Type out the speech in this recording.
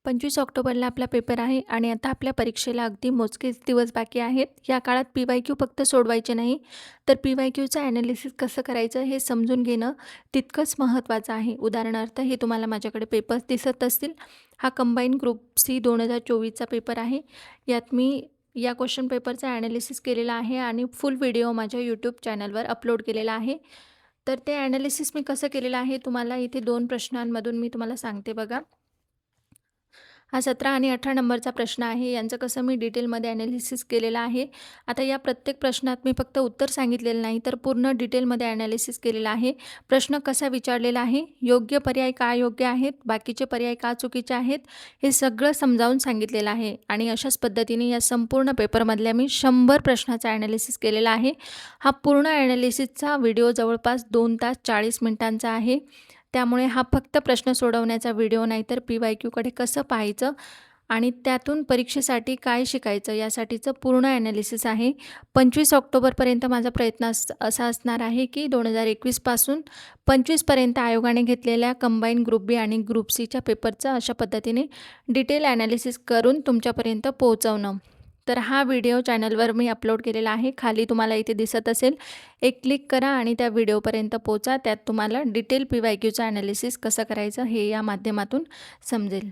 25 ऑक्टोबरला आपला पेपर आहे आणि आता आपल्या परीक्षेला अगदी मोजकेच दिवस बाकी आहेत. या काळात पी-वाय-क्यू फक्त सोडवायचे नाही, तर पी-वाय-क्यूचं ॲनालिसिस कसं करायचं हे समजून घेणं तितकंच महत्त्वाचं आहे. उदाहरणार्थ हे तुम्हाला माझ्याकडे पेपर्स दिसत असतील. हा कंबाईन ग्रुप सी 2024चा पेपर आहे. यात मी या क्वेश्चन पेपरचा ॲनालिसिस केलेला आहे आणि फुल व्हिडिओ माझ्या यूट्यूब चॅनलवर अपलोड केलेला आहे. तर ते ॲनालिसिस मी कसं केलेलं आहे तुम्हाला इथे 2 प्रश्नांमधून मी तुम्हाला सांगते बघा. हा 17 आणि 18 नंबरचा प्रश्न आहे. यांचं कसं मी डिटेलमध्ये ॲनालिसिस केलेलं आहे. आता या प्रत्येक प्रश्नात मी फक्त उत्तर सांगितलेलं नाही, तर पूर्ण डिटेलमध्ये ॲनालिसिस केलेलं आहे. प्रश्न कसा विचारलेला आहे, योग्य पर्याय का योग्य आहेत, बाकीचे पर्याय का चुकीचे आहेत, हे सगळं समजावून सांगितलेलं आहे. आणि अशाच पद्धतीने या संपूर्ण पेपरमधल्या मी 100 प्रश्नाचा ॲनालिसिस केलेला आहे. हा पूर्ण ॲनालिसिसचा व्हिडिओ जवळपास 2 तास 40 मिनिटांचा आहे. त्यामुळे हा फक्त प्रश्न सोडवण्याचा व्हिडिओ नाही, तर पी-वाय-क्यूकडे कसं पाहायचं आणि त्यातून परीक्षेसाठी काय शिकायचं यासाठीचं पूर्ण ॲनालिसिस आहे. 25 ऑक्टोबरपर्यंत माझा प्रयत्न असा असणार आहे की 2021 पासून 25 पर्यंत आयोगाने घेतलेल्या कंबाईन ग्रुप बी आणि ग्रुप सीच्या पेपरचं अशा पद्धतीने डिटेल ॲनालिसिस करून तुमच्यापर्यंत पोहोचवणं. तर हा व्हिडिओ चॅनलवर मी अपलोड केलेला आहे. खाली तुम्हाला इथे दिसत असेल, एक क्लिक करा आणि त्या व्हिडिओपर्यंत पोहोचा. त्यात तुम्हाला डिटेल पी-वाय-क्यूचं ॲनालिसिस कसं करायचं हे या माध्यमातून समजेल.